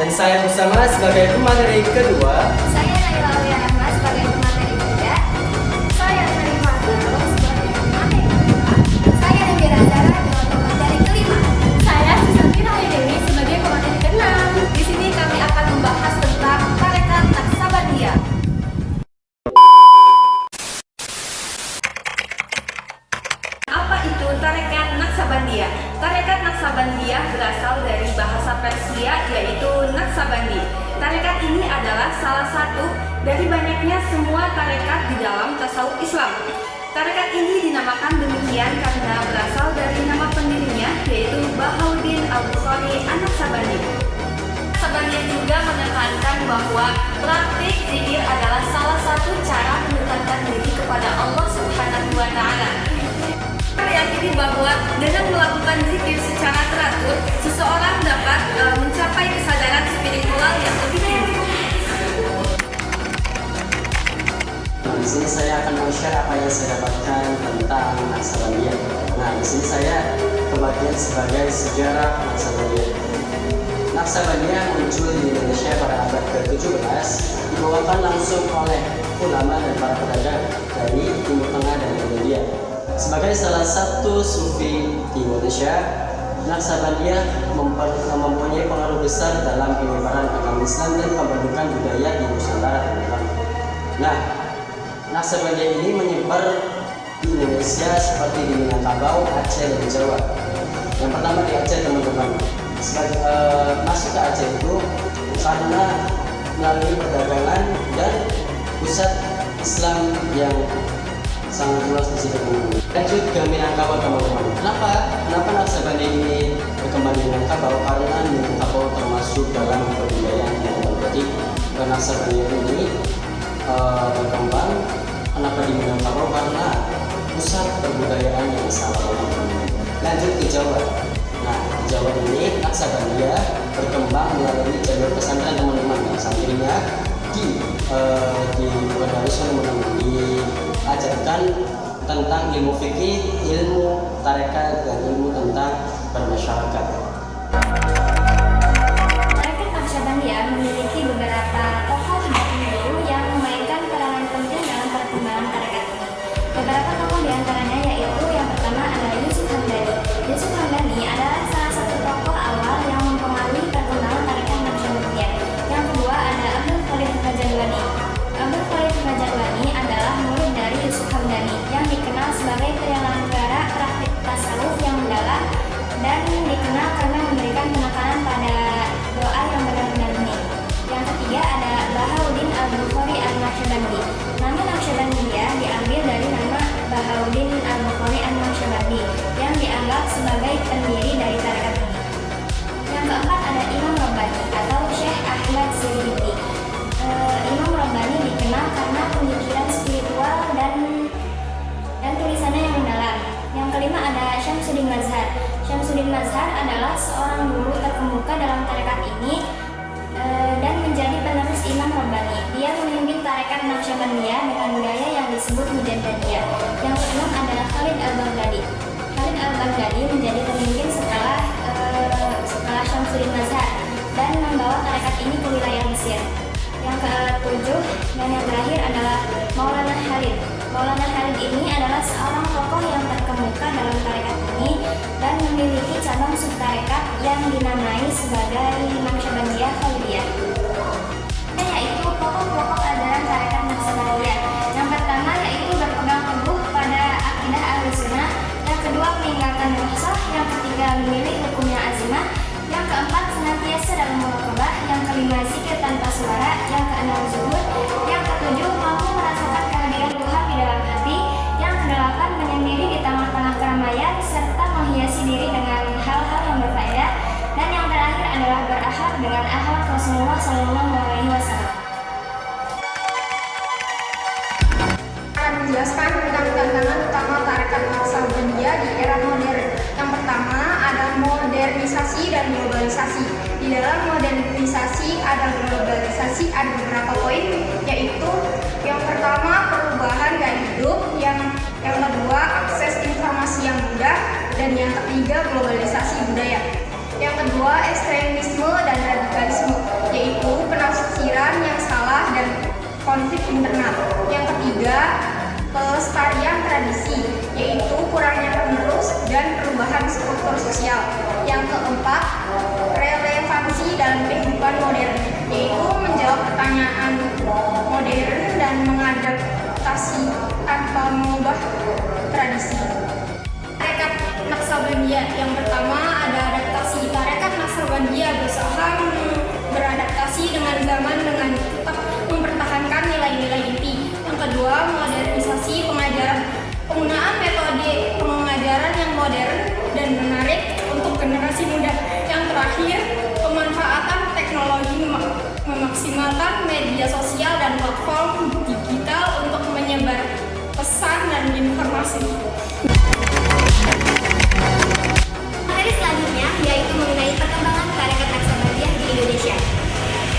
Dan saya bersama sebagai pemateri kedua. Saya Naila Aulia Rahma sebagai pemateri ketiga. Saya Sharifah Abdul sebagai pemateri kedua. Saya Indira Zara dengan pemateri kelima. Saya Susanti Dewi sebagai pemateri keenam. Di sini kami akan membahas tentang tarekat Naksabandiyah. Apa itu tarekat Naksabandiyah? Tarekat Naksabandiyah berasal dari bahasa Persia yaitu Naksabandi. Tarekat ini adalah salah satu dari banyaknya semua tarekat di dalam tasawuf Islam. Tarekat ini dinamakan demikian karena berasal dari nama pendirinya yaitu Bahauddin Al-Bukhari An-Naksabandi. Naksabandiyah juga menekankan bahwa praktik zikir adalah salah satu cara mendekatkan diri kepada Allah Subhanahu wa Ta'ala. Meyakini bahwa dengan melakukan zikir secara teratur, seseorang dapat mencapai kesadaran spiritual yang lebih tinggi. Di sini saya akan share apa yang saya dapatkan tentang Naksabandiyah. Nah, di sini saya kebagian sebagai sejarah Naksabandiyah. Naksabandiyah muncul di Indonesia pada abad ke-17, dibawakan langsung oleh ulama dan para pedagang dari Timur Tengah dan India. Sebagai salah satu sufi di Indonesia, Naksabandiyah mempunyai pengaruh besar dalam penyebaran agama Islam dan pembentukan budaya di Nusantara. Nah, Naksabandiyah ini menyebar di Indonesia seperti di Minangkabau, Aceh, dan Jawa. Yang pertama di Aceh, teman-teman. Masuk ke Aceh itu karena melalui perdagangan dan pusat Islam yang sangat luas di situ. Lanjut ke Minangkabau, teman-teman. Kenapa Naksabandiyah ini berkembang di Minangkabau? Karena Minangkabau termasuk dalam kebudayaan yang berarti Naksabandiyah ini berkembang. Kenapa di Minangkabau? Karena pusat perbudayaannya yang sangat lama. Lanjut ke Jawa. Nah, di Jawa ini Naksabandiyah berkembang melalui jalur pesantren, teman-teman. Yang sampingnya di Darussalam diajarkan tentang ilmu fikih, ilmu tarekat, dan ilmu tentang bermasyarakat. Tarekat Naksabandiyah memiliki beberapa tokoh dan guru yang memainkan peranan penting dalam perkembangan tarekat ini. Beberapa tokoh diantaranya yaitu yang pertama adalah Yusuf Hamdani. Yusuf Hamdani adalah salah satu tokoh awal yang mempengaruhi perkembangan tarekat Naksabandiyah. Yang kedua ada Abdul Khalid Rajalwani. Abdul Khalid Rajalwani adalah murid dari Yusuf Hamdani yang dikenal sebagai penyelenggara praktik tasawuf yang mendalam dan dikenal karena memberikan penekanan pada doa yang benar-benar bening. Yang ketiga ada Bahauddin Al-Bukhari An-Naksabandi. Nama Naksabandiyah diambil dari nama Bahauddin Al-Bukhari An-Naksabandi yang dianggap sebagai pendiri dari tarekat ini. Yang keempat ada Imam Rabbani atau Syekh Ahmad Siddiqi. Imam Rabbani dikenal karena pemikiran spiritual dan tulisannya yang mendalam. Yang kelima ada Syamsuddin Mazhar. Syamsuddin Mazhar adalah seorang guru terkemuka dalam tarekat ini dan menjadi penerus Imam Rabbani. Dia memimpin tarekat Naksabandiyah dengan gaya yang disebut Mujaddadiyah. Yang keenam adalah Khalid Al-Baghdadi. Khalid Al-Baghdadi menjadi pemimpin setelah Syamsuddin Mazhar dan membawa tarekat ini ke wilayah Mesir. Yang ketujuh dan yang terakhir adalah Maulana Khalid. Maulana Khalid ini adalah seorang tokoh yang terkemuka dalam tarekat ini dan memiliki cabang subtarekat yang dinamai sebagai Naksabandiyah Khalidiyah. Yaitu pokok-pokok ajaran tarekat Naksabandiyah. Yang pertama yaitu berpegang teguh pada akidah Ahlussunnah. Yang kedua meninggalkan rukhsah. Yang ketiga memilih hukumnya azimah. Yang keempat senantiasa dalam muraqabah. Yang kelima zikir tanpa suara. Yang keenam zuhud. Yang ketujuh mampu merasakan kehadiran Tuhan di dalam hati. Yang kedelapan menyendiri di tengah-tengah keramaian serta menghiasi diri dengan hal-hal yang berfaedah. Dan yang terakhir adalah berakhlak dengan akhlak Rasulullah SAW. Akan menjelaskan tentang tantangan utama tarekat Naksabandiyah di era modern. Yang pertama ada modernisasi dan globalisasi. Di dalam modernisasi ada globalisasi ada beberapa poin, yaitu yang pertama perubahan gaya hidup, yang kedua akses informasi yang mudah, dan yang ketiga globalisasi budaya. Yang kedua ekstremisme dan radikalisme. internal. Yang ketiga, pelestarian tradisi, yaitu kurangnya penerus dan perubahan struktur sosial. Yang keempat, relevansi dalam kehidupan modern, yaitu menjawab pertanyaan modern dan mengadaptasi tanpa mengubah tradisi. Tarekat Naksabandia, yang pertama ada adaptasi. Tarekat Naksabandia berusaha beradaptasi dengan zaman dengan tetap mempertahankan nilai-nilai inti. Yang kedua, modernisasi pengajaran, penggunaan metode pengajaran yang modern dan menarik untuk generasi muda. Yang terakhir, pemanfaatan teknologi, memaksimalkan media sosial dan platform digital untuk menyebar pesan dan informasi. Materi selanjutnya yaitu mengenai perkembangan tarekat Naksabandia di Indonesia.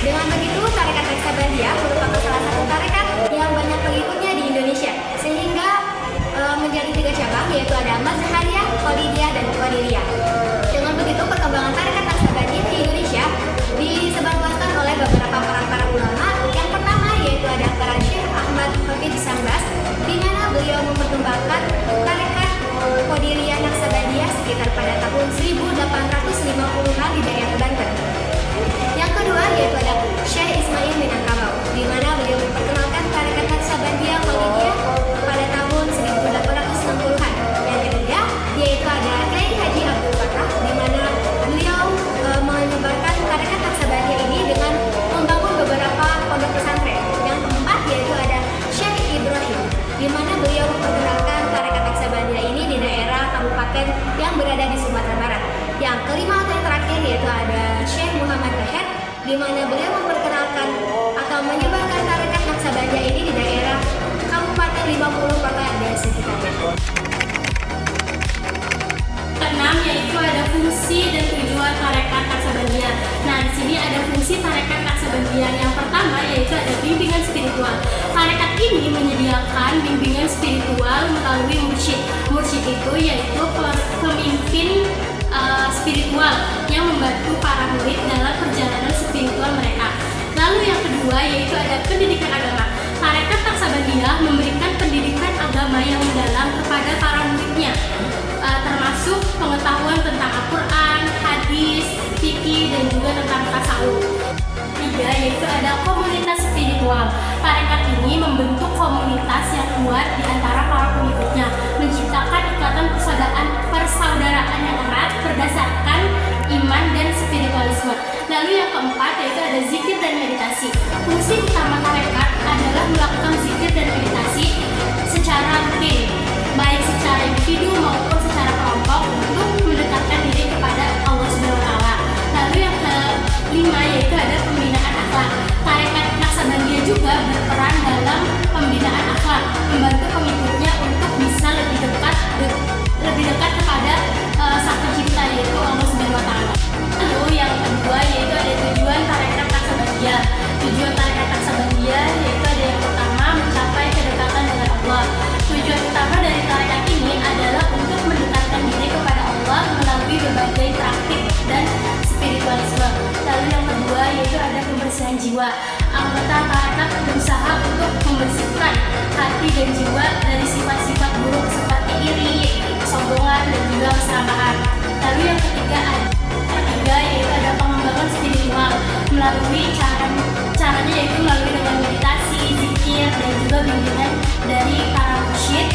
Dengan begitu, tarekat Naksabandia merupakan salah satu tarekat yang banyak pengikutnya di Indonesia, sehingga menjadi 3 cabang, yaitu ada Mazhariyah, Khalidiyah, dan Qadiriyah. Dengan begitu, perkembangan tarekat Naksabandia di Indonesia disebarluaskan oleh beberapa peran para ulama. Yang pertama yaitu ada peran Syekh Ahmad Hafidz Syambas, di mana beliau memperkembangkan tarekat Qadiriyah Naksabandia sekitar pada tahun 1850-an di daerah Banten. Yang kedua yaitu ada Syekh Ismail Minangkabau, di mana beliau memperkenalkan tarekat Naksabandia Khalidiyah pada tahun 1860-an. Yang ketiga yaitu ada Kiai Haji Abdul Fattah, di mana beliau menyebarkan tarekat Naksabandia ini dengan membangun beberapa pondok pesantren. Yang keempat yaitu ada Syekh Ibrahim, di mana beliau memperkenalkan tarekat Naksabandia ini di daerah kabupaten yang berada di Sumatera Barat. Yang kelima atau yang terakhir yaitu ada Syekh Muhammad Taher, di mana beliau memperkenalkan atau menyebarkan tarekat Naksabandia ini di daerah Kabupaten 50 Kota dan sekitarnya. Keenam yaitu ada fungsi dan tujuan tarekat Naksabandia. Nah, di sini ada fungsi tarekat Naksabandia. Yang pertama yaitu ada bimbingan spiritual. Tarekat ini menyediakan bimbingan spiritual melalui mursyid. Mursyid itu yaitu pemimpin spiritual yang membantu para murid dalam perjalanan spiritual mereka. Lalu yang kedua yaitu ada pendidikan agama. Tarekat Naksabandia memberikan pendidikan agama yang mendalam kepada para muridnya, termasuk pengetahuan tentang Al-Quran, hadis, fikih, dan juga tentang tasawuf. Tiga yaitu ada komunitas spiritual. Tarekat ini membentuk komunitas yang kuat di antara para pengikutnya, menciptakan ikatan persaudaraan yang erat berdasarkan iman dan spiritualisme. Lalu yang keempat yaitu ada zikir dan meditasi. Fungsi utama tarekat adalah melakukan zikir dan meditasi secara rutin, baik secara individu maupun secara kelompok, untuk mendekatkan diri kepada Allah Subhanahu wa Ta'ala. Lalu yang kelima yaitu ada pembinaan akhlak. Tarekat Naksabandia juga berperan dalam pembinaan akhlak, membantu pengikutnya untuk bisa lebih dekat kepada Sang Pencipta, yaitu Allah Subhanahu wa Ta'ala. Lalu yang kedua yaitu ada tujuan tarekat Naksabandia. Tujuan tarekat Naksabandia yaitu ada yang pertama, mencapai kedekatan dengan Allah. Tujuan utama dari tarekat ini adalah untuk mendekatkan diri kepada Allah melalui berbagai praktik dan spiritualisme. Lalu yang kedua yaitu ada pembersihan jiwa. Anggota tarekat berusaha untuk membersihkan hati dan jiwa dari sifat-sifat buruk seperti iri, kesombongan, dan juga keserakahan. Lalu yang ketiga yaitu ada pengembangan spiritual melalui caranya yaitu melalui dengan meditasi, zikir, dan juga bimbingan dari para mursyid,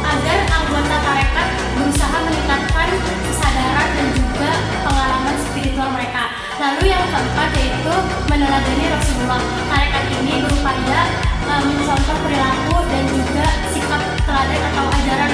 agar anggota tarekat berusaha meningkatkan kesadaran dan juga pengalaman spiritual mereka. Lalu yang keempat yaitu meneladani Rasulullah. Tarekat ini berupaya mencontoh perilaku dan juga sikap teladan atau ajaran